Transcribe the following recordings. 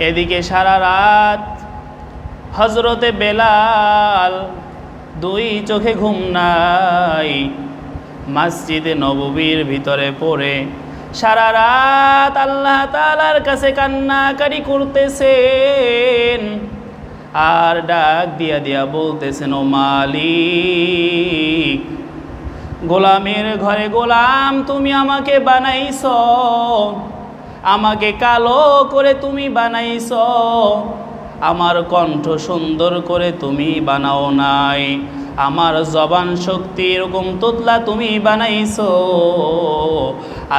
এদিকে সারা রাত হজরতে বেলাল দুই চোখে ঘুম নাই, মসজিদে নববীর ভিতরে পড়ে সারা রাত আল্লাহ তাআলার কাছে কান্নাকারি করতেছেন আর ডাক দিয়া দিয়া বলতেছেন, ও মালিক, গোলামের ঘরে গোলাম তুমি আমাকে বানাইছো, আমাকে কালো করে তুমি বানাইছো, আমার কণ্ঠ সুন্দর করে তুমি বানাও নাই, আমার জবান শক্তি এরকম তোতলা তুমি বানাইছো।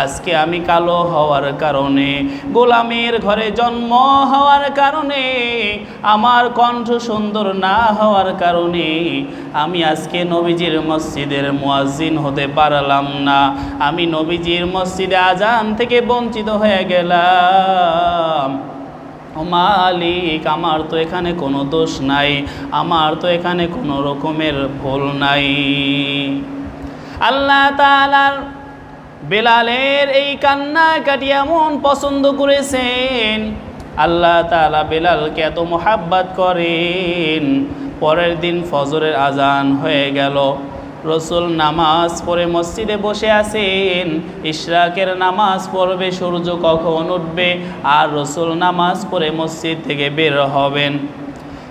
আজকে আমি কালো হওয়ার কারণে, গোলামের ঘরে জন্ম হওয়ার কারণে, আমার কণ্ঠ সুন্দর না হওয়ার কারণে আমি আজকে নবীজির মসজিদের মুয়াজ্জিন হতে পারলাম না, আমি নবীজির মসজিদে আজান থেকে বঞ্চিত হয়ে গেলাম। ও মালিক, আমার তো এখানে কোনো দোষ নাই, আমার তো এখানে কোনো রকমের ভুল নাই। আল্লাহ তাআলার বেলালের এই কান্নাকাটি এমন পছন্দ করেছেন, আল্লাহ তাআলা বেলালকে এত মোহাব্বত করেন। পরের দিন ফজরের আজান হয়ে গেল, রসুল নামাজ পড়ে মসজিদে বসে আছেন, ইশরাকের নামাজ পড়বে, সূর্য কখন উঠবে আর রসুল নামাজ পড়ে মসজিদ থেকে বের হবেন।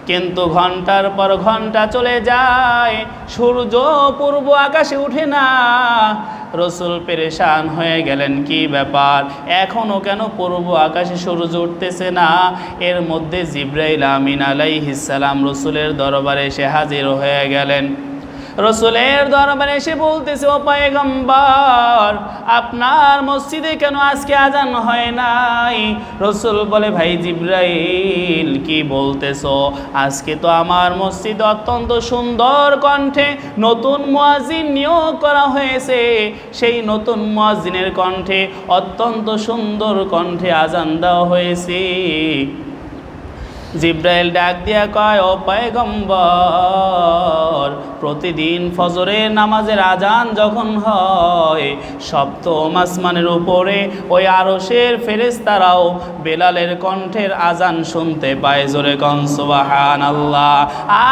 কিন্তু ঘন্টার পর ঘন্টা চলে যায়, সূর্য পূর্ব আকাশে উঠে না। রসুল পেরেশান হয়ে গেলেন, কি ব্যাপার, এখনও কেন পূর্ব আকাশে সূর্য উঠতেছে না? এর মধ্যে জিবরাইল আমিন আলাইহিস সালাম রসুলের দরবারে এসে হাজির হয়ে গেলেন। রসুলের দরবারে এসে বলতেছে, ও পয়গম্বর, আপনার মসজিদে কেন আজকে আজান হয় নাই? রসুল বলে, ভাই জিবরাইল, কি বলতেছো? আজকে তো আমার মসজিদে অত্যন্ত সুন্দর কণ্ঠে নতুন মুয়াজ্জিন নিয়োগ করা হয়েছে, সেই নতুন মুয়াজ্জিনের কণ্ঠে অত্যন্ত সুন্দর কণ্ঠে আজান দেওয়া হয়েছে। জিবরাইল ডাক দিয়া কয়, ও পয়গম্বর, প্রতিদিন ফজরের নামাজের আজান যখন হয়, সপ্তম আসমানের উপরে ওই আরশের ফেরেশতারাও বেলালের কণ্ঠের আজান শুনতে পায়, জোরে কোন সুবহানাল্লাহ।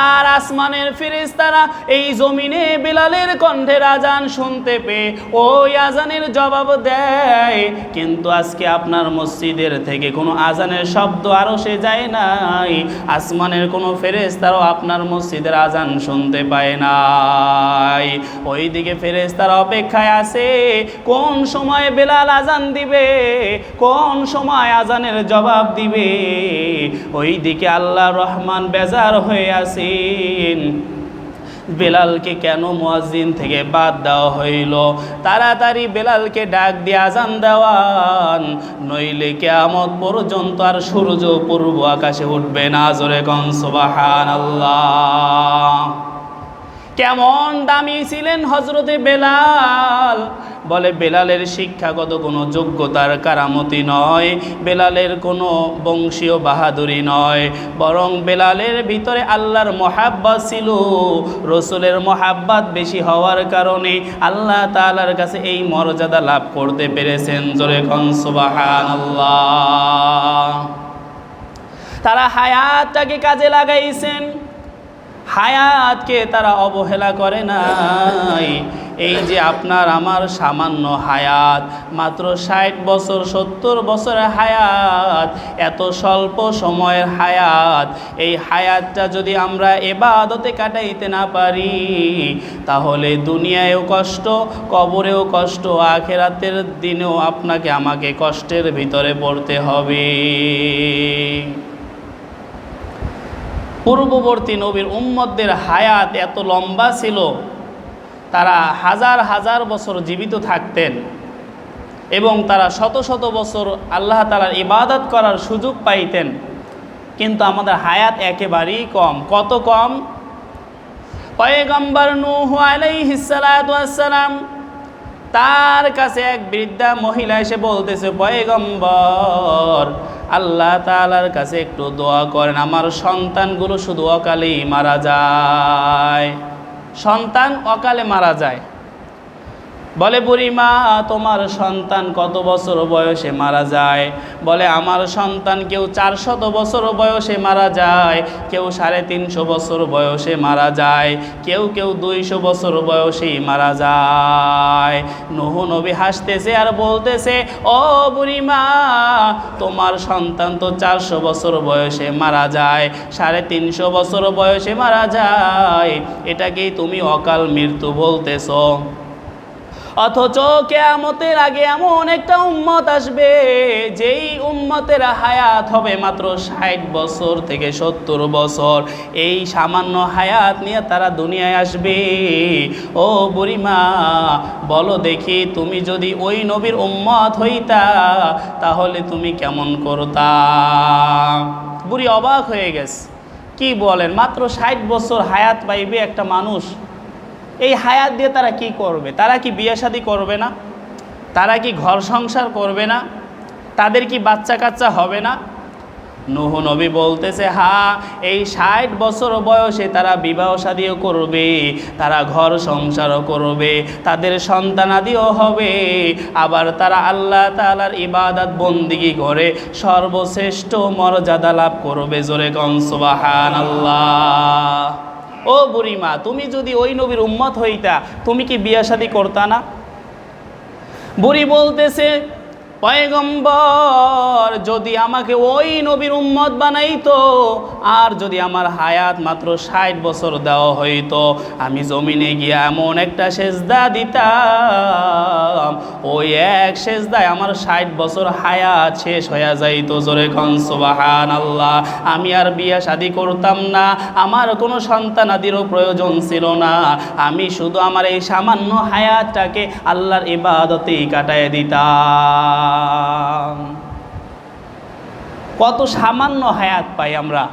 আর আসমানের ফেরেশতারা এই জমিনে বেলালের কণ্ঠের আজান শুনতে পেয়ে ওই আজানের জবাব দেয়। কিন্তু আজকে আপনার মসজিদের থেকে কোনো আজানের শব্দ আরশে যায় না, আসমানের কোনো ফেরেশতারাও আপনার মসজিদের আজান শুনতে পায় নাই। ওইদিকে ফেরেশতারা অপেক্ষায় আছে, কোন সময় বেলাল আজান দিবে, কোন সময় আজানের জবাব দিবে। ওইদিকে আল্লাহ রহমান বেজার হয়ে আছেন, বেলালকে কেন মুয়াজ্জিন থেকে বাদ দেওয়া হইল, তাড়াতাড়ি বেলালকে ডাক দিয়ে আজান দেওয়ান, নইলে কিয়ামত পর্যন্ত আর সূর্য পূর্ব আকাশে উঠবে না, জোরে কোন সুবহানাল্লাহ। কেমন দামি ছিলেন হযরতে বেলাল! বলে, বেলালের শিক্ষাগত কোনো যোগ্যতার কারামতি নয়, বেলালের কোনো বংশীয় বাহাদুরি নয়, বরং বেলালের ভিতরে আল্লাহর মহাব্বত ছিল। রসুলের মহাব্বত বেশি হওয়ার কারণে আল্লাহ তাআলার কাছে এই মর্যাদা লাভ করতে পেরেছেন, জোরে কোন সুবহানাল্লাহ। তারা হায়াতটাকে কাজে লাগাইছেন, হায়াতকে তারা অবহেলা করে নাই। এই যে আপনার আমার সামান্য হায়াত, মাত্র 60 বছর 70 বছরের হায়াত, এত স্বল্প সময়ের হায়াত, এই হায়াতটা যদি আমরা ইবাদতে কাটাইতে না পারি, তাহলে দুনিয়ায়ও কষ্ট, কবরেও কষ্ট, আখিরাতের দিনেও আপনাকে আমাকে কষ্টের ভিতরে পড়তে হবে। পূর্ববর্তী নবীর উম্মতদের হায়াত এত লম্বা ছিল, তারা হাজার হাজার বছর জীবিত থাকতেন এবং তারা শত শত বছর আল্লাহ তাআলার ইবাদত করার সুযোগ পাইতেন। কিন্তু আমাদের হায়াত একেবারেই কম। কত কম? পয়গম্বর নূহ আলাইহিস সালাতু ওয়াস সালাম, তার কাছে এক বৃদ্ধা মহিলা এসে বলতেছে, পয়গম্বর, আল্লাহ তাআলার কাছে একটু দোয়া করেন, আমার সন্তানগুলো শুধু অকালেই মারা যায়, সন্তান অকালে মারা যায়। বলে বুড়িমা তোমার সন্তান কত বছর বয়সে মারা যায়? বলে আমার সন্তান কেউ 400 বছর বয়সে মারা যায়, কেউ 350 বছর বয়সে মারা যায়, কেউ 200 বছর বয়সেই মারা যায়। নূহ নবী হাসতেছে আর বলতেছে, ও বুড়িমা তোমার সন্তান তো 400 বছর বয়সে মারা যায়, 350 বছর বয়সে মারা যায়, এটাকেই তুমি অকাল মৃত্যু বলতেছো? অথচ কিয়ামতের আগে এমন একটা উম্মত আসবে যেই উম্মতের হায়াত হবে মাত্র 60 বছর থেকে 70 বছর। এই সামান্য হায়াত নিয়ে তারা দুনিয়ায় আসবে। ও বুড়িমা বলো দেখি, তুমি যদি ওই নবীর উম্মত হইতা তাহলে তুমি কেমন করতা? বুড়ি অবাক হয়ে গেছে, কি বলেন, মাত্র 60 বছর হায়াত পাইবে একটা মানুষ, এই হায়াত দিয়ে তারা কি করবে? তারা কি বিয়ে শাদী করবে না? তারা কি ঘর সংসার করবে না? তাদের কি বাচ্চা কাচ্চা হবে না? নূহ নবী বলতেছে, হ্যাঁ, এই 60 বছর বয়সে তারা বিবাহ শাদীও করবে, তারা ঘর সংসারও করবে, তাদের সন্তানাদিও হবে, আবার তারা আল্লাহ তাআলার ইবাদত বন্দিগি করে সর্বশ্রেষ্ঠ মর্যাদা লাভ করবে। জোরে কোন সুবহানাল্লাহ। ও বুড়িমা, তুমি যদি ওই নবীর উম্মত হইতা তুমি কি বিয়ে শাদী করতা না? বুড়ি বলতেছে, পয়গম্বর যদি আমাকে ওই নবীর উম্মত বানাইতো আর যদি আমার হায়াত মাত্র 60 বছর দেওয়া হইতো, আমি জমিনে গিয়ে এমন একটা সেজদা দিতাম, ওই এক সেজদায় আমার 60 বছর হায়াত শেষ হয়ে যাইতো। জোরে কোন সুবহানাল্লাহ। আমি আর বিয়ে শাদী করতাম না, আমার কোনো সন্তানাদিরও প্রয়োজন ছিল না, আমি শুধু আমার এই সামান্য হায়াতটাকে আল্লাহর ইবাদতেই কাটায় দিতাম। কত সামান্য হায়াত পাই আমরা,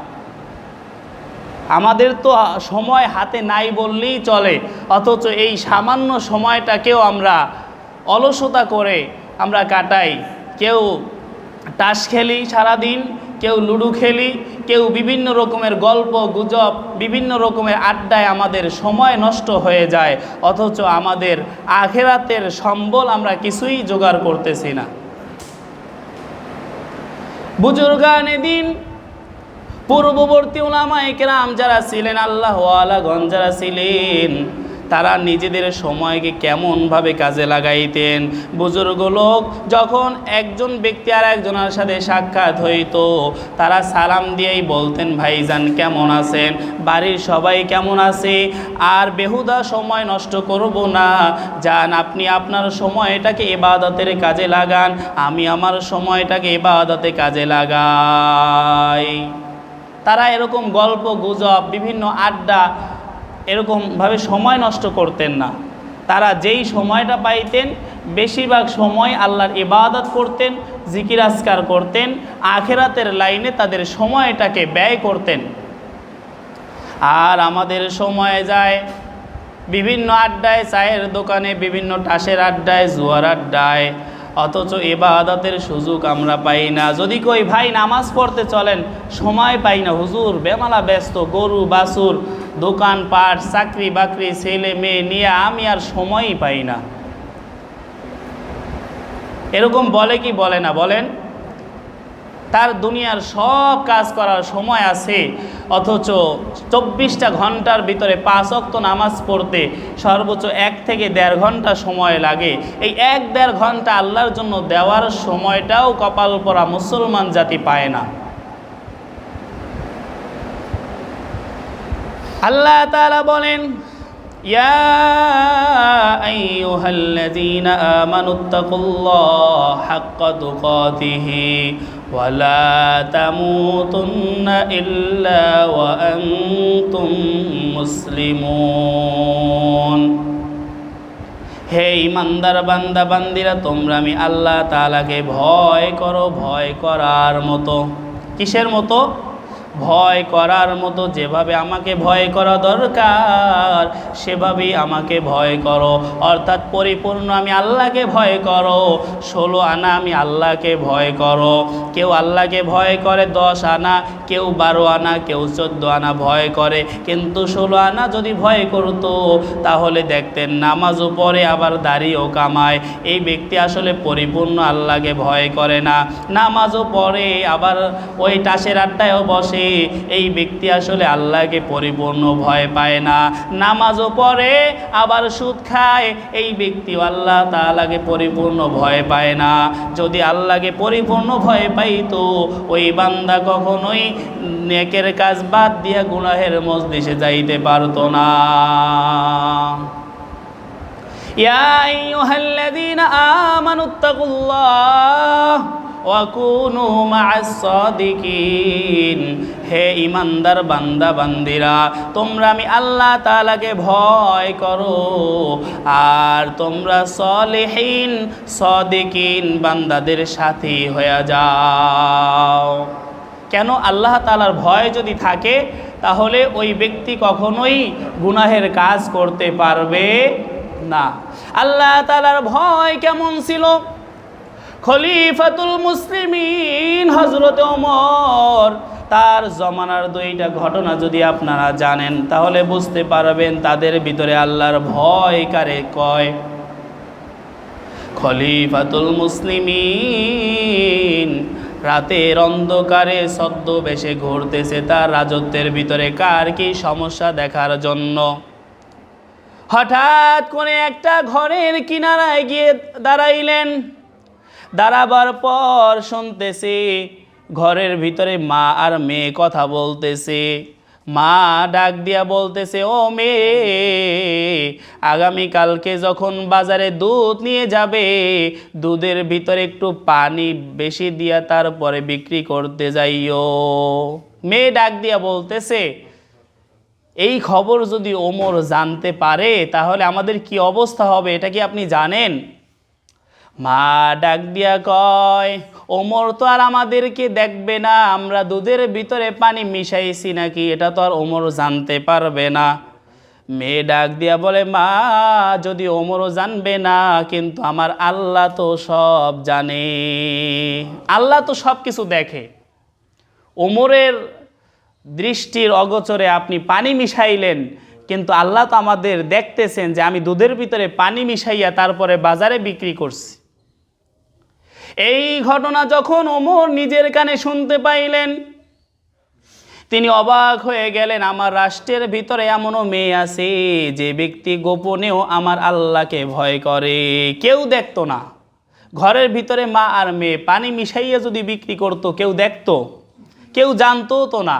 আমাদের তো সময় হাতে নাই বললেই চলে, অথচ এই সামান্য সময়টাকেও আমরা অলসতা করে আমরা কাটাই। কেউ তাস খেলি সারাদিন, কেউ লুডো খেলি, কেউ বিভিন্ন রকমের গল্প গুজব, বিভিন্ন রকমের আড্ডায় আমাদের সময় নষ্ট হয়ে যায়, অথচ আমাদের আখিরাতের সম্বল আমরা কিছুই জোগাড় করতেছি না। বুজুর্গানে দিন, পূর্ববর্তী উলামায়ে কেরাম যারা ছিলেন, আল্লাহ ওয়ালাগণ যারা ছিলেন, তারা নিজেদের সময়কে কেমনভাবে কাজে লাগাইতেন। বুজুর্গ লোক যখন একজন ব্যক্তি আর একজনের সাথে সাক্ষাৎ হইতো, তারা সালাম দিয়েই বলতেন, ভাইজান কেমন আছেন, বাড়ির সবাই কেমন আছে, আর বেহুদা সময় নষ্ট করব না, যান আপনি আপনার সময়টাকে ইবাদতের কাজে লাগান, আমি আমার সময়টাকে ইবাদতে কাজে লাগাই। তারা এরকম গল্প গুজব, বিভিন্ন আড্ডা এরকমভাবে সময় নষ্ট করতেন না। তারা যেই সময়টা পাইতেন বেশিরভাগ সময় আল্লাহর ইবাদত করতেন, জিকির আজকার করতেন, আখিরাতের লাইনে তাদের সময়টাকে ব্যয় করতেন। আর আমাদের সময় যায় বিভিন্ন আড্ডায়, চায়ের দোকানে, বিভিন্ন টাসের আড্ডায়, জুয়ার আড্ডায়, অথচ ইবাদতের সুযোগ আমরা পাই না। যদি কই ভাই নামাজ পড়তে চলেন, সময় পাই না হুজুর, বেমালা ব্যস্ত, গরু বাছুর, দোকান পাট, চাকরি বাকরি, ছেলে মেয়ে নিয়ে আমি আর সময়ই পাই না, এরকম বলে কি বলে না বলেন? তার দুনিয়ার সব কাজ করার সময় আছে, অথচ 24টা ঘন্টার ভিতরে 5 ওয়াক্ত নামাজ পড়তে সর্বোচ্চ 1 থেকে 1.5 ঘন্টা সময় লাগে। এই 1-1.5 ঘন্টা আল্লাহর জন্য দেওয়ার সময়টাও কপাল পরা মুসলমান জাতি পায় না। আল্লাহ তাআলা বলেন, ইয়া আইয়ুহাল্লাযীনা আমানুত্তাকুল্লাহা হাক্কা তুকাতিহি ওয়া লা তামুতুন্না ইল্লা ওয়া আনতুম মুসলিমুন। হে ঈমানদার বান্দা বান্দিরা, তোমরা আমি আল্লাহ তাআলাকে ভয় করো, ভয় করার মতো। কিসের মতো? ভয় করার মতো যেভাবে আমাকে ভয় করা দরকার সেভাবেই আমাকে ভয় করো। অর্থাৎ পরিপূর্ণ আমি আল্লাহকে ভয় করো, 16 আনা আমি আল্লাহকে ভয় করো। কেউ আল্লাহকে ভয় করে 10 আনা, কেউ 12 আনা, কেউ 14 আনা ভয় করে, কিন্তু 16 আনা যদি ভয় করতো তাহলে দেখতেন নামাজও পড়ে আবার দাড়িও কামায়। এই ব্যক্তি আসলে পরিপূর্ণ আল্লাহকে ভয় করে না। নামাজও পড়ে আবার ওই টাসের আড্ডায়ও বসে, এই ব্যক্তি আসলে আল্লাহকে পরিপূর্ণ ভয় পায় না। নামাজও পড়ে আবার সুদ খায়, এই ব্যক্তিও আল্লাহ তাআলাকে পরিপূর্ণ ভয় পায় না। যদি আল্লাহকে পরিপূর্ণ ভয় পাইতো ওই বান্দা কখনোই নেকের কাজ বাদ দিয়া গুনাহের মজলিসে যাইতে পারতো না। ইয়া আইয়ুহাল্লাযীনা আমানুত্তাকুল্লাহ ওয়া কুনু মা'আস সাদিকিন। হে ঈমানদার বান্দা বান্দিরা, তোমরা আমি আল্লাহ তাআলাকে ভয় করো আর তোমরা সলিহিন সাদিকিন বান্দাদের সাথী হয়ে যাও। কেন? আল্লাহ তাআলার ভয় যদি থাকে তাহলে ওই ব্যক্তি কখনোই গুনাহের কাজ করতে পারবে না। আল্লাহ তাআলার ভয় কেমন ছিল? খলিফাতুল মুসলিমিন হযরত ওমর, তার জমানার 2টা ঘটনা যদি আপনারা জানেন তাহলে বুঝতে পারবেন তাদের ভিতরে আল্লাহর ভয় কারে কয়। খলিফাতুল মুসলিমিন রাতের অন্ধকারে ছদ্মবেশে ঘুরতেছে তার রাজত্বের ভিতরে কার কি সমস্যা দেখার জন্য। হঠাৎ করে একটা ঘরের কিনারায় গিয়ে দাঁড়াইলেন। দাঁড়াবার পর শুনতেছি ঘরের ভিতরে মা আর মেয়ে কথা বলতেছে। মা ডাক দিয়া বলতেছে, ও মেয়ে, আগামীকালকে যখন বাজারে দুধ নিয়ে যাবে দুধের ভিতরে একটু পানি বেশি দিয়া তারপরে বিক্রি করতে যাইও। মেয়ে ডাক দিয়া বলতেছে, এই খবর যদি ওমর জানতে পারে তাহলে আমাদের কি অবস্থা হবে এটা কি আপনি জানেন? মা ডাক দিয়া কয়, ওমর তো আর আমাদেরকে দেখবে না আমরা দুধের ভিতরে পানি মিশাইছি নাকি, এটা তো আর ওমর জানতে পারবে না। মেয়ে ডাক দিয়া বলে, মা যদি ওমরও জানবে না কিন্তু আমার আল্লাহ তো সব জানে, আল্লাহ তো সব কিছু দেখে। ওমরের দৃষ্টির অগোচরে আপনি পানি মিশাইলেন, কিন্তু আল্লাহ তো আমাদের দেখতেছেন যে আমি দুধের ভিতরে পানি মিশাইয়া তারপরে বাজারে বিক্রি করছি। এই ঘটনা যখন ওমর নিজের কানে শুনতে পাইলেন তিনি অবাক হয়ে গেলেন। আমার রাষ্ট্রের ভিতরে এমনও মেয়ে আছে যে ব্যক্তি গোপনেও আমার আল্লাহকে ভয় করে, কেউ দেখতো না। ঘরের ভিতরে মা আর মেয়ে পানি মিশাইয়া যদি বিক্রি করতো কেউ দেখতো? কেউ জানতো তো না।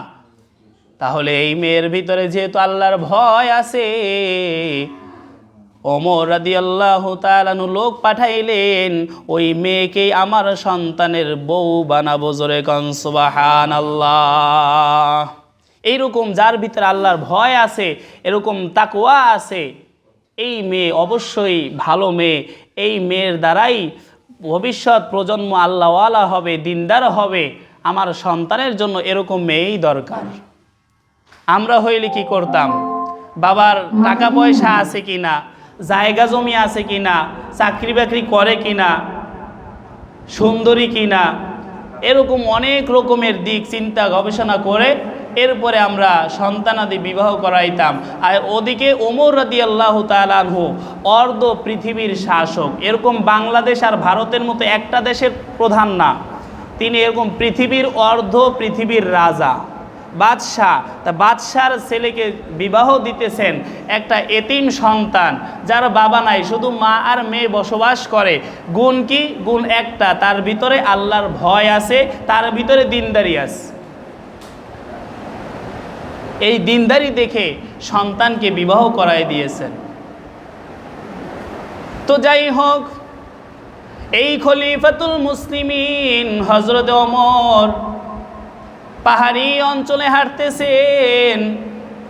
তাহলে এই মেয়ের ভিতরে যেহেতু আল্লাহর ভয় আছে, ওমর রাদিয়াল্লাহু তাআলা লোক পাঠাইলেন ওই মেয়েকেই আমার সন্তানের বউ বানাবো। জোরে কোন সুবহানাল্লাহ। এইরকম যার ভিতরে আল্লাহর ভয় আছে, এরকম তাকওয়া আছে, এই মেয়ে অবশ্যই ভালো মেয়ে। এই মেয়ের দ্বারাই ভবিষ্যৎ প্রজন্ম আল্লাহওয়ালা হবে, দিনদার হবে। আমার সন্তানের জন্য এরকম মেয়েই দরকার। আমরা হইলে কি করতাম? বাবার টাকা পয়সা আছে কিনা, জায়গা জমি আছে কিনা, চাকরি বাকরি করে কিনা, সুন্দরী কিনা, এরকম অনেক রকমের দিক চিন্তা গবেষণা করে এরপরে আমরা সন্তানাদি বিবাহ করাইতাম। আর ওদিকে ওমর রাদিয়াল্লাহু তাআলা আনহু অর্ধ পৃথিবীর শাসক, এরকম বাংলাদেশ আর ভারতের মতো একটা দেশের প্রধান না, তিনি এরকম পৃথিবীর অর্ধ পৃথিবীর রাজা, বাদশাহ। তা বাদশার ছেলেকে বিবাহ দিতেছেন একটা এতিম সন্তান যার বাবা নাই, শুধু মা আর মেয়ে বসবাস করে। গুণ কি? গুণ একটা, তার ভিতরে আল্লাহর ভয় আছে, তার ভিতরে দিনদারি আছে। এই দিনদারি দেখে সন্তানকে বিবাহ করায় দিয়েছেন। তো যাই হোক, এই খলিফাতুল মুসলিমিন হযরত ওমর পাহাড়ি অঞ্চলে হাঁটতেছেন।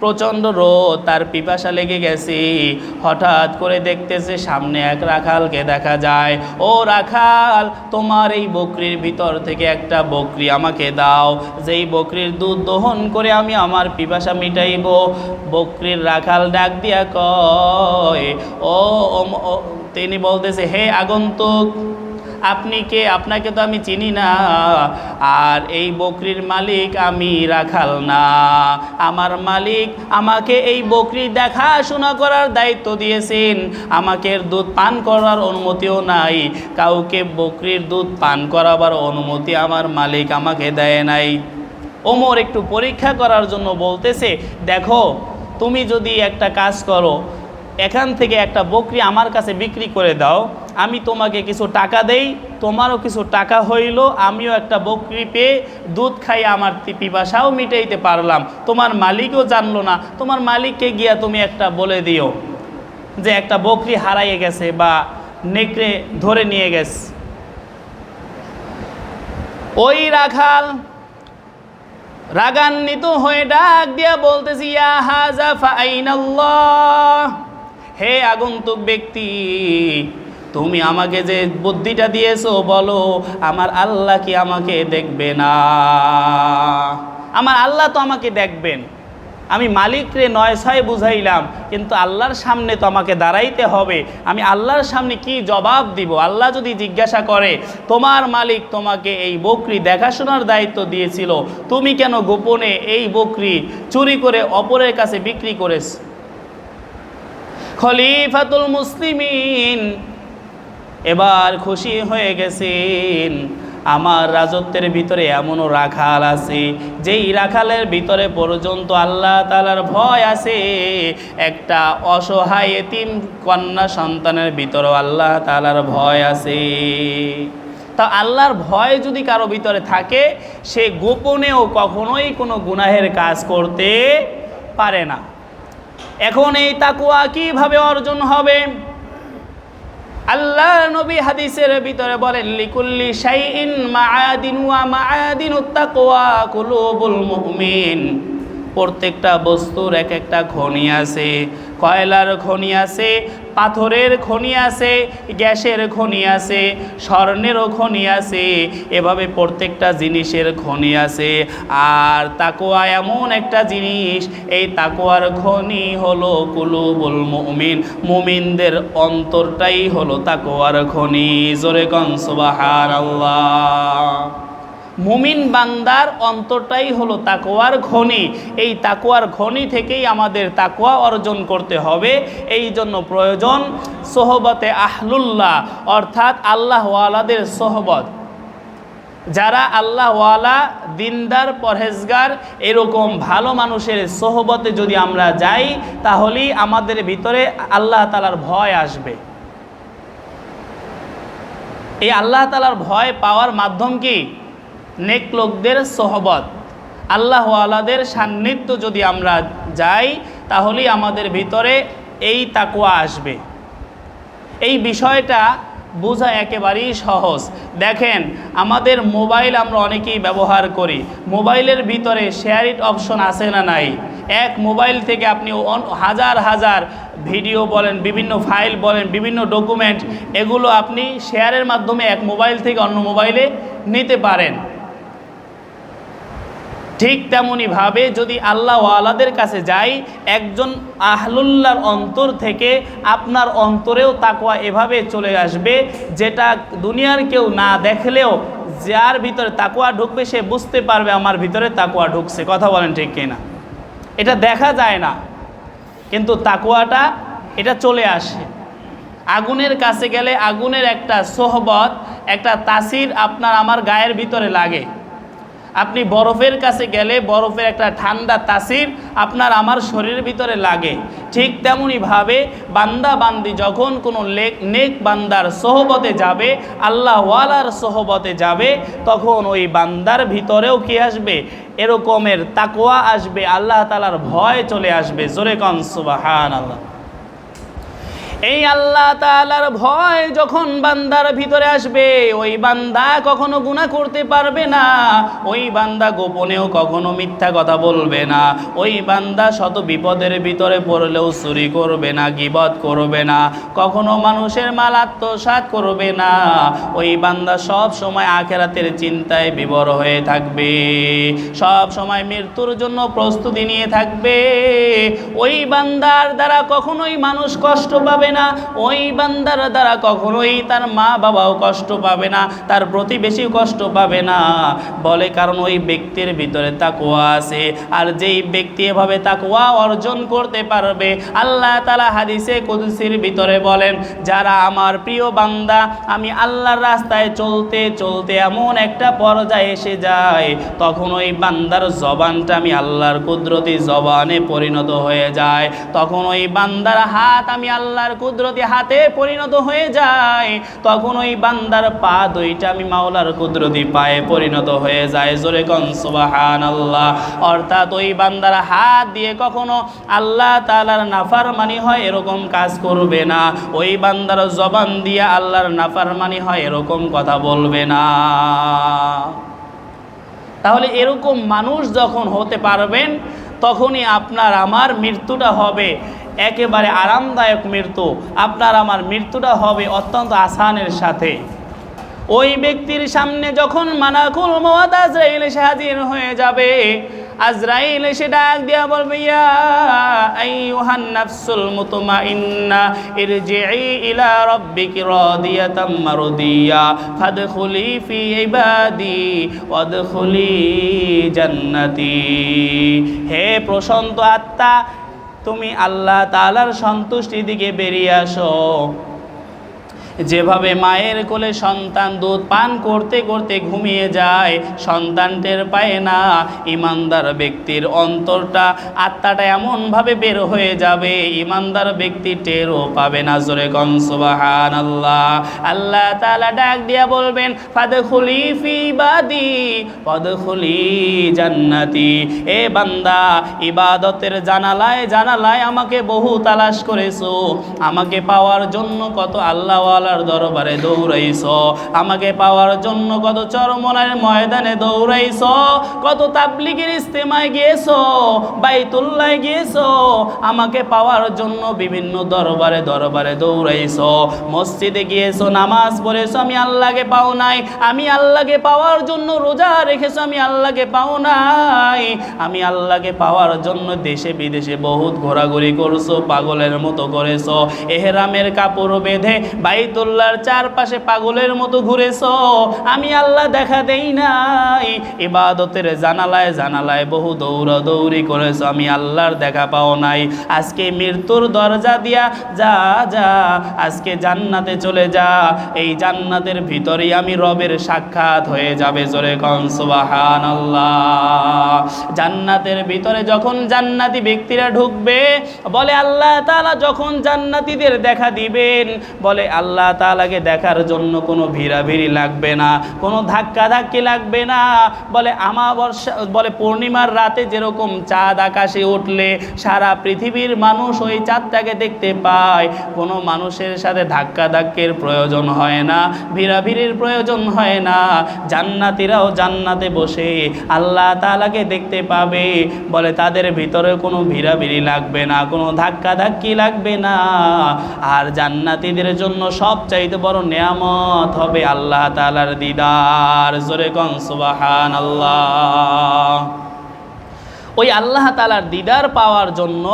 প্রচণ্ড রোদ, তার পিপাসা লেগে গেছে। হঠাৎ করে দেখতেছে সামনে এক রাখালকে দেখা যায়। ও রাখাল, তোমার এই বকরির ভিতর থেকে একটা বকরি আমাকে দাও, যেই বকরির দুধ দহন করে আমি আমার পিপাসা মিটাইব। বকরির রাখাল ডাক দিয়া কয়, তিনি বলতেছে, হে আগন্তুক, আপনি কে? আপনাকে তো আমি চিনি না। আর এই বকরির মালিক আমি, রাখাল না। আমার মালিক আমাকে এই বকরি দেখাশোনা করার দায়িত্ব দিয়েছেন, আমাকে এর দুধ পান করার অনুমতিও নাই। কাউকে বকরির দুধ পান করাবার অনুমতি আমার মালিক আমাকে দেয় নাই। ওমর একটু পরীক্ষা করার জন্য বলতেছে, দেখো তুমি যদি একটা কাজ করো, এখান থেকে একটা বকরি আমার কাছে বিক্রি করে দাও, আমি তোমাকে কিছু টাকা দেই, তোমারও কিছু টাকা হইল, আমিও একটা বকরি পেয়ে দুধ খাই আমার পিপাসাও মিটাইতে পারলাম। তোমার মালিকও জানলো না, তোমার মালিককে গিয়া তুমি একটা বলে দিও যে একটা বকরি হারাইয়ে গেছে বা নেকড়ে ধরে নিয়ে গেছে। ওই রাখাল রাগান্বিত হয়ে ডাক দিয়া বলতেছি, ইয়া হাযা ফাআইনাল্লাহ, হে আগন্তুক ব্যক্তি, তুমি আমাকে যে বুদ্ধিটা দিয়েছো, বলো আমার আল্লাহ কি আমাকে দেখবে না? আমার আল্লাহ তো আমাকে দেখবেন। আমি মালিকরে ৯-৬ বুঝাইলাম, কিন্তু আল্লাহর সামনে তো আমাকে দাঁড়াইতে হবে। আমি আল্লাহর সামনে কি জবাব দিব? আল্লাহ যদি জিজ্ঞাসা করে, তোমার মালিক তোমাকে এই বকরি দেখাশোনার দায়িত্ব দিয়েছিল, তুমি কেন গোপনে এই বকরি চুরি করে অপরের কাছে বিক্রি করেছ? খলিফাতুল মুসলিমিন এবার খুশি হয়ে গেছেন, আমার রাজত্বের ভিতরে এমনও রাখাল আছে, যেই রাখালের ভিতরে পর্যন্ত আল্লাহ তাআলার ভয় আছে। একটা অসহায় এতিম কন্যা সন্তানের ভিতরেও আল্লাহ তাআলার ভয় আছে। তা আল্লাহর ভয় যদি কারো ভিতরে থাকে, সে গোপনেও কখনোই কোনো গুনাহের কাজ করতে পারে না। এখন এই তাকওয়া কিভাবে অর্জন হবে? আল্লাহ নবী হাদিসের ভিতরে বলেন, লিকুল্লি শাইইন মাআদিন ওয়া মাআদিনুত তাকওয়া কুলুবুল মুমিন। প্রত্যেকটা বস্তুর এক একটা খনি আছে। কয়লার খনি আছে, পাথরের খনি আছে, গ্যাসের খনি আছে, স্বর্ণেরও খনি আছে। এভাবে প্রত্যেকটা জিনিসের খনি আছে। আর তাকওয়া এমন একটা জিনিস, এই তাকওয়ার খনি হলো কুলুবুল মুমিন। মুমিনদের অন্তরটাই হলো তাকওয়ার খনি। জোরে কোন সুবহানাল্লাহ। মুমিন বান্দার অন্তরটাই হলো তাকওয়ার খনি। এই তাকওয়ার খনি থেকেই আমাদের তাকওয়া অর্জন করতে হবে। এই জন্য প্রয়োজন সোহবতে আহলুল্লাহ, অর্থাৎ আল্লাহওয়ালাদের সোহবত। যারা আল্লাহওয়ালা, দিনদার, পরহেজগার, এরকম ভালো মানুষের সোহবতে যদি আমরা যাই, তাহলেই আমাদের ভিতরে আল্লাহ তাআলার ভয় আসবে। এই আল্লাহ তাআলার ভয় পাওয়ার মাধ্যম কি? নেক লোকদের সোহবত, আল্লাহওয়ালাদের সান্নিধ্য যদি আমরা যাই, তাহলেই আমাদের ভিতরে এই তাকওয়া আসবে। এই বিষয়টা বোঝা একেবারেই সহজ। দেখেন, আমাদের মোবাইল আমরা অনেকেই ব্যবহার করি। মোবাইলের ভিতরে শেয়ার ইট অপশন আছে না নাই? এক মোবাইল থেকে আপনি হাজার হাজার ভিডিও বলেন, বিভিন্ন ফাইল বলেন, বিভিন্ন ডকুমেন্ট, এগুলো আপনি শেয়ারের মাধ্যমে এক মোবাইল থেকে অন্য মোবাইলে নিতে পারেন। ঠিক তেমনইভাবে যদি আল্লাহওয়ালাদের কাছে যাই, একজন আহলুল্লাহর অন্তর থেকে আপনার অন্তরেও তাকওয়া এভাবে চলে আসবে, যেটা দুনিয়ার কেউ না দেখলেও যার ভিতরে তাকওয়া ঢুকবে সে বুঝতে পারবে আমার ভিতরে তাকওয়া ঢুকছে। কথা বলেন ঠিক কিনা? এটা দেখা যায় না, কিন্তু তাকওয়াটা এটা চলে আসে। আগুনের কাছে গেলে আগুনের একটা সোহবত, একটা তাসির আপনার আমার গায়ের ভিতরে লাগে। আপনি বরফের কাছে গেলে বরফের একটা ঠান্ডা তাসির আপনার আমার শরীরের ভিতরে লাগে। ঠিক তেমনইভাবে বান্দা বান্দি যখন কোনো নেক বান্দার সোহবতে যাবে, আল্লাহওয়ালার সোহবতে যাবে, তখন ওই বান্দার ভিতরেও কি আসবে? এরকমের তাকওয়া আসবে, আল্লাহ তাআলার ভয় চলে আসবে। জোরে কোন সুবহানাল্লাহ। এই আল্লাহ তাআলার ভয় যখন বান্দার ভিতরে আসবে, ওই বান্দা কখনো গুনাহ করতে পারবে না, ওই বান্দা গোপনেও কখনো মিথ্যা কথা বলবে না, ওই বান্দা শত বিপদের ভিতরে পড়লেও চুরি করবে না, গীবত করবে না, কখনো মানুষের মাল আত্মসাৎ করবে না। ওই বান্দা সব সময় আখিরাতের চিন্তায় বিভোর হয়ে থাকবে, সব সময় মৃত্যুর জন্য প্রস্তুতি নিয়ে থাকবে। ওই বান্দার দ্বারা কখনোই মানুষ কষ্ট পাবে না, ওই বান্দার দ্বারা কখনোই তার মা বাবাও কষ্ট পাবে না, তার প্রতিবেশীও কষ্ট পাবে না। বলে কারণ ওই ব্যক্তির ভিতরে তাকওয়া আছে। আর যেই ব্যক্তি এভাবে তাকওয়া অর্জন করতে পারবে, আল্লাহ তাআলা হাদিসে কুদসির ভিতরে বলেন, যারা আমার প্রিয় বান্দা, আমি আল্লাহর রাস্তায় চলতে চলতে এমন একটা পর্যায়ে এসে যায়, তখন ওই বান্দার জবানটা আমি আল্লাহর কুদরতি জবানে পরিণত হয়ে যায়, তখন ওই বান্দার হাত আমি আল্লাহর কুদরতি হাতে পরিণত হয়ে যায়, তখন ওই বান্দার পা দুইটা আমি মাওলার কুদরতি পায়ে পরিণত হয়ে যায়। জোরে কোন সুবহানাল্লাহ। অর্থাৎ ওই বান্দার হাত দিয়ে কখনো আল্লাহ তাআলার নাফরমানি হয় এরকম কাজ করবে না, ওই বান্দার জবান দিয়ে আল্লাহর নাফরমানি হয় এরকম কথা বলবে না। তাহলে এরকম মানুষ যখন হতে পারবেন, তখনই আপনার আমার মৃত্যুটা হবে একেবারে আরামদায়ক মৃত্যু, আপনার আমার মৃত্যুটা হবে অত্যন্ত আসানের সাথে। ওই ব্যক্তির সামনে যখন মালাকুল মওত আজরাইল এসে হাজির হয়ে যাবে, আজরাইল এসে ডাক দিয়া বলবে, ইয়া আইয়ুহান নাফসুল মুতমাইন্না ইরজিই ইলা রাব্বিকি রাদিয়াতাম মারদিয়া ফাদখুলি ফি ইবাদি ওয়াদখুলি জান্নাতি। হে প্রশান্ত আত্মা, তুমি আল্লাহ তাআলার সন্তুষ্টির দিকে বেরিয়ে আসো। যেভাবে মায়ের কোলে সন্তান দুধ পান করতে করতে ঘুমিয়ে যায়, সন্তান টের পায় না, ইমানদার ব্যক্তির অন্তরটা আত্মাটা এমনভাবে বের হয়ে যাবে, ইমানদার ব্যক্তি টেরও পাবে না। জোরে কোন সুবহানাল্লাহ। আল্লাহ তাআলা ডাক দিয়া বলবেন, ফাদখুলি ফি ইবাদি ওয়াদখুলি জান্নাতি। এ বান্দা, ইবাদতের জানালায় জানালায় আমাকে বহু তালাশ করেছো, আমাকে পাওয়ার জন্য কত আল্লাহ দরবারে দৌড়াইছো, আমাকে পাওয়ার জন্য কত চরমনার ময়দানে দৌড়াইছো, কত তাবলীগের ইজতেমায় গিয়েছো, বাইতুল্লাহ গিয়েছো, আমাকে পাওয়ার জন্য বিভিন্ন দরবারে দরবারে দৌড়াইছো, মসজিদে গিয়েছো, নামাজ পড়েছো, আমি আল্লাহকে পাও নাই, আমি আল্লাহকে পাওয়ার জন্য রোজা রেখেছো, আমি আল্লাহকে পাও নাই, আমি আল্লাহকে পাওয়ার জন্য দেশে বিদেশে বহুত ঘোরাঘুরি করছো, পাগলের মতো করেছো, এহরামের কাপড় বেঁধে বাইতুল্লাহর চারপাশে পাগলের মতো ঘুরেছো, আমি আল্লাহ দেখা দেই নাই। ইবাদতের জানালায় জানালায় বহু দৌড়াদৌড়ি করেছো, আমি আল্লাহর দেখা পাও নাই। আজকে মৃত্যুর দরজা দিয়া যা যা, আজকে জান্নাতে চলে যা, এই জান্নাতের ভিতরেই আমি রবের সাক্ষাৎ হয়ে যাবে। জোরে কোন সুবহানাল্লাহ। জান্নাতের ভিতরে যখন জান্নাতি ব্যক্তিরা ঢুকবে, বলে আল্লাহ তাআলা যখন জান্নাতীদের দেখা দিবেন, বলে আল্লাহ তাআলাকে দেখার জন্য কোনো ভিড়াভিড়ি লাগবে না, কোনো ধাক্কাধাক্কি লাগবে না। বলে আমাবস্যা, বলে পূর্ণিমার রাতে যেরকম চাঁদ আকাশে উঠলে সারা পৃথিবীর মানুষ ওই চাঁদটাকে দেখতে পায়, কোনো মানুষের সাথে ধাক্কাধাক্কির প্রয়োজন হয় না, ভিড়াভিড়ির প্রয়োজন হয় না। জান্নাতীরাও জান্নাতে বসে আল্লাহ তাআলাকে দেখতে পাবে, বলে তাদের ভিতরে কোনো ভিড়াভিড়ি লাগবে না, কোনো ধাক্কাধাক্কি লাগবে না। আর জান্নাতীদের জন্য সবচাইতে বড় নেয়ামত হবে আল্লাহ তাআলার দিদার। জোরে কোন সুবহানাল্লাহ। ওই আল্লাহ তাআলার দিদার পাওয়ার জন্য,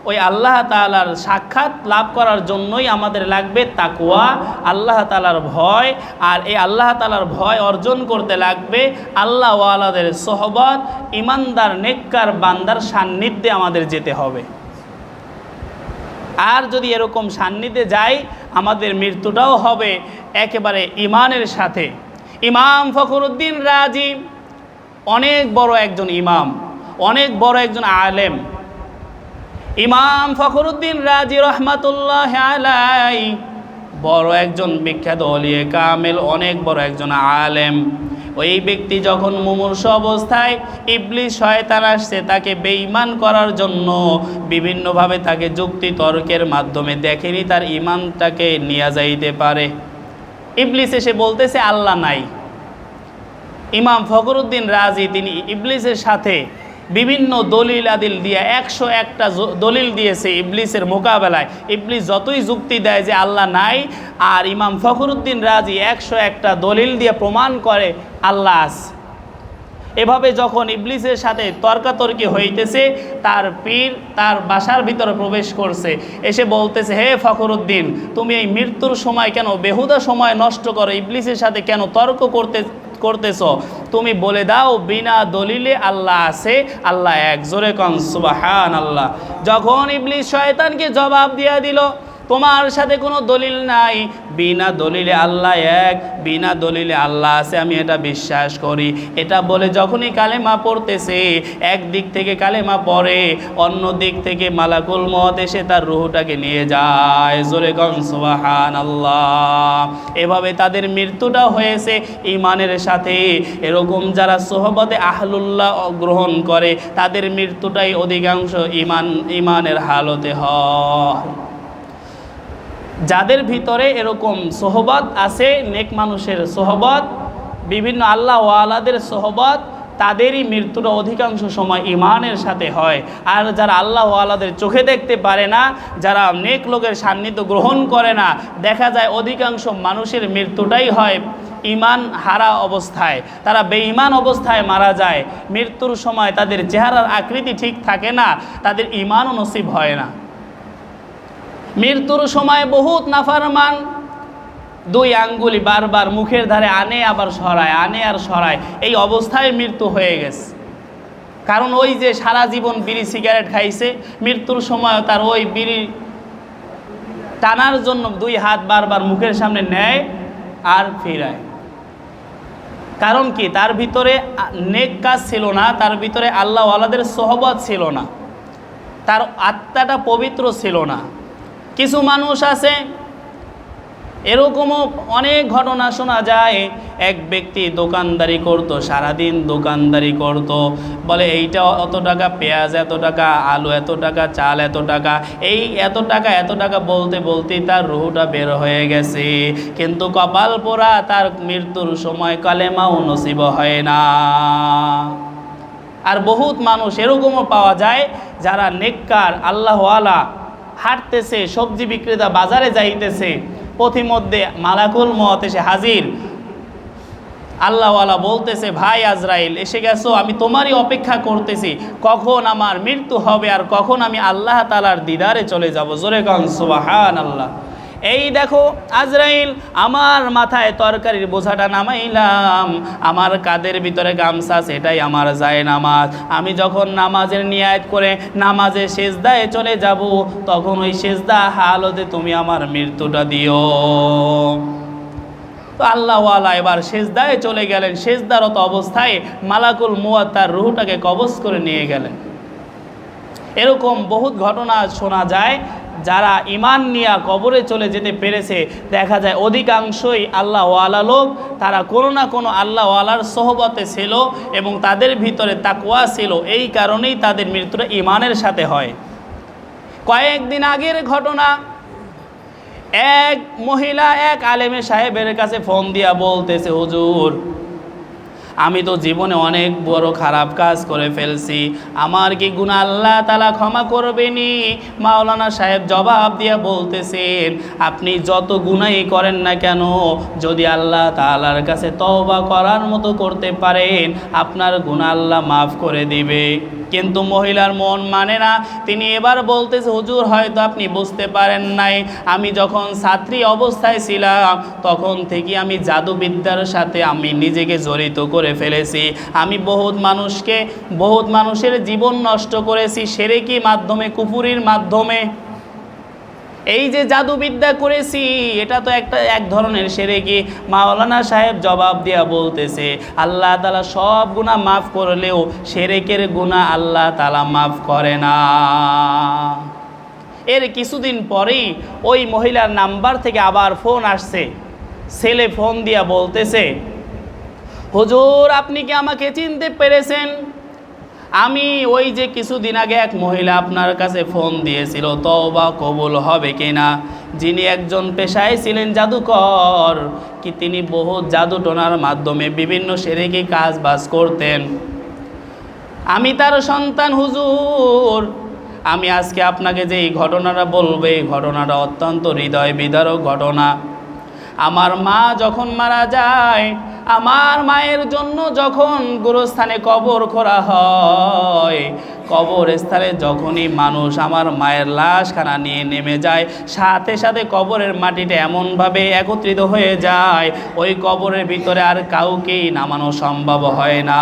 ওই আল্লাহ তাআলার সাক্ষাৎ লাভ করার জন্যই আমাদের লাগবে তাকওয়া, আল্লাহ তাআলার ভয়। আর এই আল্লাহ তাআলার ভয় অর্জন করতে লাগবে আল্লাহ ওয়ালাদের সোহবত, ইমানদার নেককার বান্দার সান্নিধ্যে আমাদের যেতে হবে। আর যদি এরকম সান্নিধ্যে যাই, আমাদের মৃত্যুটাও হবে একেবারে ইমানের সাথে। ইমাম ফখরুদ্দিন রাজি অনেক বড় একজন ইমাম, অনেক বড় একজন আলেম। ইমাম ফখরুদ্দিন রাজি রহমাতুল্লাহ আলাইহি বড় একজন বিখ্যাত ওলিয়ে কামেল, অনেক বড় একজন আলেম। ওই ব্যক্তি যখন মুমূর্ষু অবস্থায় ইবলিস শয়তান আসছে তাকে বেঈমান করার জন্য বিভিন্নভাবে তাকে যুক্তি তর্কের মাধ্যমে দেখেনি তার ঈমানটাকে নিয়ে যাইতে পারে। ইবলিস এসে বলতেছে আল্লাহ নাই। ইমাম ফখরুদ্দিন রাজি তিনি ইবলিসের সাথে বিভিন্ন দলিল আদিল দিয়ে 101টা দলিল দিয়েছে ইবলিসের মোকাবেলায়। ইবলিস যতই যুক্তি দেয় যে আল্লাহ নাই, আর ইমাম ফখরুদ্দিন রাজি 101টা দলিল দিয়ে প্রমাণ করে আল্লাহ আছে। এভাবে যখন ইবলিসের সাথে তর্কাতর্কি হইতেছে, তার পীর তার বাসার ভিতরে প্রবেশ করছে, এসে বলতেছে, হে ফখরুদ্দিন, তুমি এই মৃত্যুর সময় কেন বেহুদা সময় নষ্ট করো, ইবলিসের সাথে কেন তর্ক করতেছ? তুমি বলে দাও বিনা দলিলে আল্লাহ আছে, আল্লাহ এক। জোরে কন সুবহানাল্লাহ। যখন ইবলিস শয়তানকে জবাব দিয়া দিল, তোমার সাথে কোনো দলিল নাই, বিনা দলিলে আল্লাহ এক, বিনা দলিলে আল্লাহ আছে, আমি এটা বিশ্বাস করি। এটা বলে যখনই কালেমা পড়তেছে, এক দিক থেকে কালেমা পড়ে, অন্য দিক থেকে মালাকুল মউত এসে তার রূহটাকে নিয়ে যায়। জোরে কন সুবহানাল্লাহ। এভাবে তাদের মৃত্যুটা হয়েছে ঈমানের সাথে। এরকম যারা সোহবতে আহলুল্লাহ গ্রহণ করে তাদের মৃত্যুটাই অধিকাংশ ঈমানের হালতে হয়। যাদের ভিতরে এরকম সোহবত আছে, নেক মানুষের সোহবত, বিভিন্ন আল্লাহ ওয়ালাদের সোহবত, তাদেরই মৃত্যুটা অধিকাংশ সময় ঈমানের সাথে হয়। আর যারা আল্লাহ ওয়ালাদের চোখে দেখতে পারে না, যারা নেক লোকের সান্নিধ্য গ্রহণ করে না, দেখা যায় অধিকাংশ মানুষের মৃত্যুটাই হয় ঈমান হারা অবস্থায়। তারা বেঈমান অবস্থায় মারা যায়। মৃত্যুর সময় তাদের চেহারার আকৃতি ঠিক থাকে না, তাদের ঈমানও নসিব হয় না। মৃত্যুর সময় বহুত নাফরমান দুই আঙ্গুলি বারবার মুখের ধারে আনে আবার সরায়, আনে আর সরায়, এই অবস্থায় মৃত্যু হয়ে গেছে। কারণ ওই যে সারা জীবন বিড়ি সিগারেট খাইছে, মৃত্যুর সময় তার ওই বিড়ি টানার জন্য দুই হাত বারবার মুখের সামনে নেয় আর ফিরায়। কারণ কি? তার ভিতরে নেক কাজ ছিল না, তার ভিতরে আল্লাহ ওয়ালাদের সোহবত ছিল না, তার আত্মাটা পবিত্র ছিল না। কিছু মানুষ আছে, এরকমও অনেক ঘটনা শোনা যায়। এক ব্যক্তি দোকানদারি করতো, সারাদিন দোকানদারি করতো, বলে এইটা অত টাকা, পেঁয়াজ এত টাকা, আলু এত টাকা, চাল এত টাকা, এই এত টাকা বলতে বলতেই তার রুহটা বের হয়ে গেছে। কিন্তু কপাল পোড়া, তার মৃত্যুর সময় কালেমাও নসিব হয় না। আর বহুত মানুষ এরকমও পাওয়া যায় যারা নেককার আল্লাহওয়ালা, হাঁটতেছে, সবজি বিক্রেতা বাজারে যাইতেছে, পথিমধ্যে মালাকুল মউত এসে হাজির। আল্লাহওয়ালা বলতেছে, ভাই আজরাইল এসে গেছো, আমি তোমারই অপেক্ষা করতেছি, কখন আমার মৃত্যু হবে আর কখন আমি আল্লাহ তাআলার দিদারে চলে যাব। জোরে কন সুবহানাল্লাহ। এই দেখো আজরাইল, আমার মাথায় তরকারির বোঝাটা নামাইলাম, আমার কাঁধের ভিতরে গামছা, সেটাই আমার যায় নামাজ। আমি যখন নামাজের নিয়াত করে নামাজে সেজদায় চলে যাব, তখন ওই সেজদা হালতে তুমি আমার মৃত্যুটা দিও। তো আল্লাহওয়ালা এবার সেজদায় চলে গেলেন। সেজদারত অবস্থায় মালাকুল মউত তার রূহটাকে কবজ করে নিয়ে গেলেন। এরকম বহুত ঘটনা শোনা যায়। যারা ঈমান নিয়ে কবরে চলে যেতে পেরেছে, দেখা যায় অধিকাংশই আল্লাহওয়ালা লোক, তারা কোনো না কোনো আল্লাহওয়ালার সোহবতে ছিল এবং তাদের ভিতরে তাকওয়া ছিল। এই কারণেই তাদের মৃত্যুটা ঈমানের সাথে হয়। কয়েকদিন আগের ঘটনা, এক মহিলা এক আলেমে সাহেবের কাছে ফোন দিয়া বলতেছে, হুজুর, আমি তো জীবনে অনেক বড় খারাপ কাজ করে ফেলছি, আমার কি গুনাহ আল্লাহ তাআলা ক্ষমা করবেনি? মাওলানা সাহেব জবাব দিয়া বলতেছেন, আপনি যত গুনাহই করেন না কেন, যদি আল্লাহ তাআলার কাছে তওবা করার মতো করতে পারেন, আপনার গুনাহ আল্লাহ মাফ করে দিবে। কিন্তু মহিলার মন মানে না। তিনি এবার বলতেছে, হুজুর, হয়তো আপনি বুঝতে পারেন নাই, আমি যখন ছাত্রী অবস্থায় ছিলাম তখন থেকে আমি জাদুবিদ্যার সাথে আমি নিজেকে জড়িত করে ফেলেছি। আমি বহুত মানুষের জীবন নষ্ট করেছি শিরকি মাধ্যমে, কুফরির মাধ্যমে। এই যে জাদুবিদ্যা করেছি, এটা তো এক ধরনের শিরকি। মাওলানা সাহেব জবাব দিয়া বলতেছে, আল্লাহ তাআলা সব গুনাহ মাফ করলেও শিরকের গুনাহ আল্লাহ তাআলা মাফ করে না। এর কিছুদিন পরেই ওই মহিলার নাম্বার থেকে আবার ফোন আসছে। ছেলে ফোন দিয়া বলতেছে, হুজুর আপনি কি আমাকে চিনতে পেরেছেন? আমি ওই যে কিছুদিন আগে এক মহিলা আপনার কাছে ফোন দিয়েছিল, তওবা কবুল হবে কিনা, যিনি একজন পেশায় ছিলেন জাদুকর, কি তিনি বহু জাদু টোনার মাধ্যমে বিভিন্ন শিরকি কাজ বাজ করতেন। আমি তার সন্তান হুজুর। আমি আজকে আপনাকে যে এই ঘটনাটা বলবো, এই ঘটনাটা অত্যন্ত হৃদয় বিদারক ঘটনা। আমার মা যখন মারা যায়, আমার মায়ের জন্য যখন গোরস্থানে কবর খোঁড়া হয়, কবরস্থানে যখনই মানুষ আমার মায়ের লাশখানা নিয়ে নেমে যায়, সাথে সাথে কবরের মাটিটা এমনভাবে একত্রিত হয়ে যায়, ওই কবরের ভিতরে আর কাউকেই নামানো সম্ভব হয় না।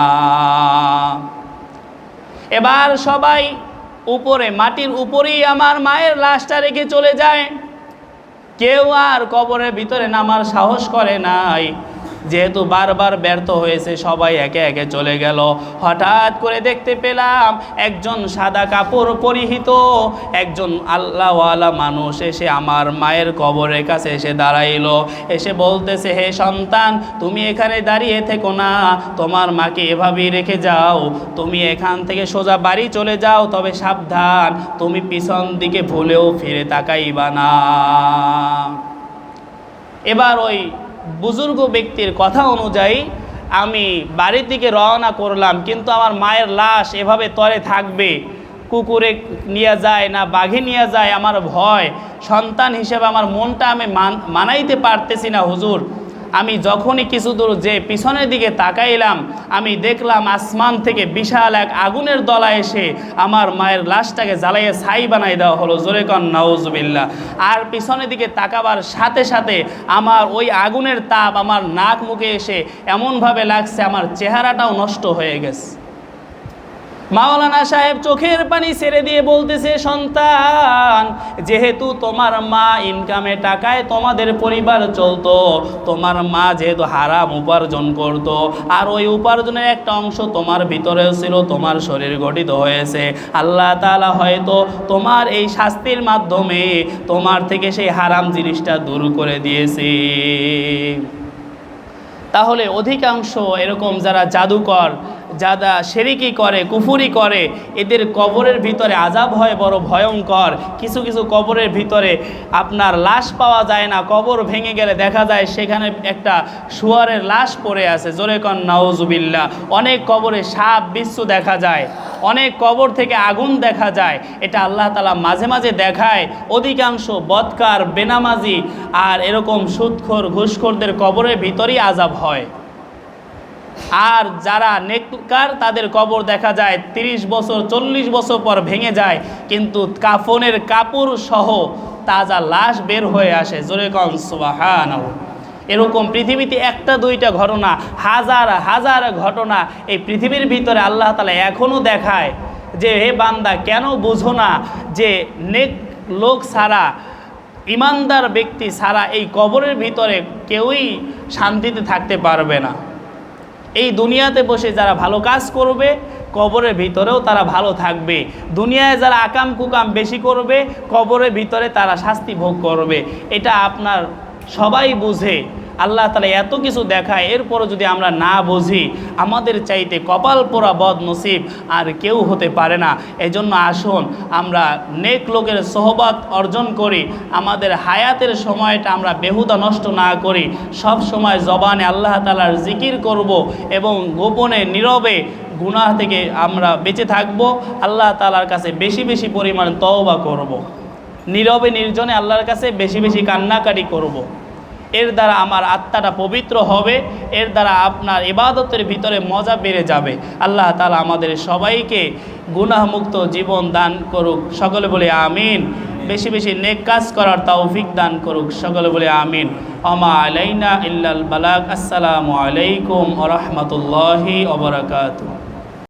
এবার সবাই উপরে, মাটির উপরেই আমার মায়ের লাশটা রেখে চলে যায়। কেউ আর কবরের ভিতরে নামার সাহস করে নাই, যেহেতু বারবার ব্যর্থ হয়েছে, সবাই একে একে চলে গেল। হঠাৎ করে দেখতে পেলাম একজন সাদা কাপড় পরিহিত একজন আল্লাহওয়ালা মানুষ এসে আমার মায়ের কবরের কাছে এসে দাঁড়াইল। এসে বলতেছে, হে সন্তান, তুমি এখানে দাঁড়িয়ে থেকো না, তোমার মাকে এভাবেই রেখে যাও, তুমি এখান থেকে সোজা বাড়ি চলে যাও, তবে সাবধান, তুমি পিছন দিকে ভুলেও ফিরে তাকাইবা না। এবার ওই বুজুর্গ ব্যক্তির কথা অনুযায়ী আমি বাড়ির দিকে রওনা করলাম, কিন্তু আমার মায়ের লাশ এভাবে তরে থাকবে, কুকুরে নিয়ে যায় না বাঘে নিয়ে যায়, আমার ভয়। সন্তান হিসেবে আমার মনটা আমি মানাইতে পারতেছি না হুজুর। আমি যখনই কিছু দূর যে পিছনের দিকে তাকাইলাম, আমি দেখলাম আসমান থেকে বিশাল এক আগুনের দলা এসে আমার মায়ের লাশটাকে জ্বালাইয়ে ছাই বানাই দেওয়া হলো। জোরে কন নাউজুবিল্লাহ। আর পিছনের দিকে তাকাবার সাথে সাথে আমার ওই আগুনের তাপ আমার নাক মুখে এসে এমনভাবে লাগছে আমার চেহারাটাও নষ্ট হয়ে গেছে। মাওলানা সাহেব চোখের পানি ছেড়ে দিয়ে বলতেছে, সন্তান, যেহেতু তোমার মা ইনকামে টাকায় তোমাদের পরিবার চলতো, তোমার মা যেহেতু হারাম উপার্জন করত, আর ওই উপার্জনের একটা অংশ তোমার ভিতরেও ছিল, তোমার শরীর গঠিত হয়েছে, আল্লাহ তাআলা হয়তো তোমার এই শাস্তির মাধ্যমে তোমার থেকে সেই হারাম জিনিসটা দূর করে দিয়েছে। তাহলে অধিকাংশ এরকম যারা জাদুকর, যারা শিরকি করে, কুফরি করে, এদের কবরের ভিতরে আযাব হয় বড় ভয়ঙ্কর। কিছু কিছু কবরের ভিতরে আপনার লাশ পাওয়া যায় না, কবর ভেঙে গেলে দেখা যায় সেখানে একটা শুয়ারের লাশ পড়ে আছে। জোরে কন নাউজুবিল্লাহ। অনেক কবরে সাপ বিচ্ছু দেখা যায়, অনেক কবর থেকে আগুন দেখা যায়। এটা আল্লাহ তাআলা মাঝে মাঝে দেখায়। অধিকাংশ বদকার, বেনামাজি আর এরকম সুদখোর, ঘুষখোরদের কবরের ভিতরেই আযাব হয়। আর যারা নেককার তাদের কবর দেখা যায় 30 বছর 40 বছর পর ভেঙে যায়, কিন্তু কাফনের কাপড় সহ তাজা লাশ বের হয়ে আসে। জোরে কন সুবহানাল্লাহ। এরকম পৃথিবীতে একটা দুইটা ঘটনা, হাজার হাজার ঘটনা এই পৃথিবীর ভিতরে আল্লাহ তাআলা এখনও দেখায় যে, হে বান্দা, কেন বুঝো না যে নেক লোক ছাড়া, ইমানদার ব্যক্তি ছাড়া এই কবরের ভিতরে কেউই শান্তিতে থাকতে পারবে না। এই দুনিয়াতে বসে যারা ভালো কাজ করবে, কবরের ভিতরেও তারা ভালো থাকবে। দুনিয়ায় যারা আকাম কুকাম বেশি করবে, কবরের ভিতরে তারা শাস্তি ভোগ করবে। এটা আপনার সবাই বুঝে। আল্লাহ তাআলা এত কিছু দেখায়, এরপরও যদি আমরা না বুঝি, আমাদের চাইতে কপাল পোড়া বদনসিব আর কেউ হতে পারে না। এজন্য আসুন আমরা নেক লোকের সোহবত অর্জন করি, আমাদের হায়াতের সময়টা আমরা বেহুদা নষ্ট না করি, সব সময় জবানে আল্লাহ তাআলার জিকির করব এবং গোপনে নীরবে গুনাহ থেকে আমরা বেঁচে থাকব। আল্লাহ তাআলার কাছে বেশি বেশি পরিমাণ তওবা করব, নীরবে নির্জনে আল্লাহর কাছে বেশি বেশি কান্নাকাটি করব। এর দ্বারা আমার আত্মাটা পবিত্র হবে, এর দ্বারা আপনার ইবাদতের ভিতরে মজা বেড়ে যাবে। আল্লাহ তাআলা আমাদের সবাইকে গুনাহমুক্ত জীবন দান করুক, সকলে বলে আমিন। বেশি বেশি নেক কাজ করার তৌফিক দান করুক, সকলে বলে আমিন। আমা আলাইনা ইল্লাল বালাগ। আসসালামু আলাইকুম ওয়া রাহমাতুল্লাহি ওয়া বারাকাতুহু।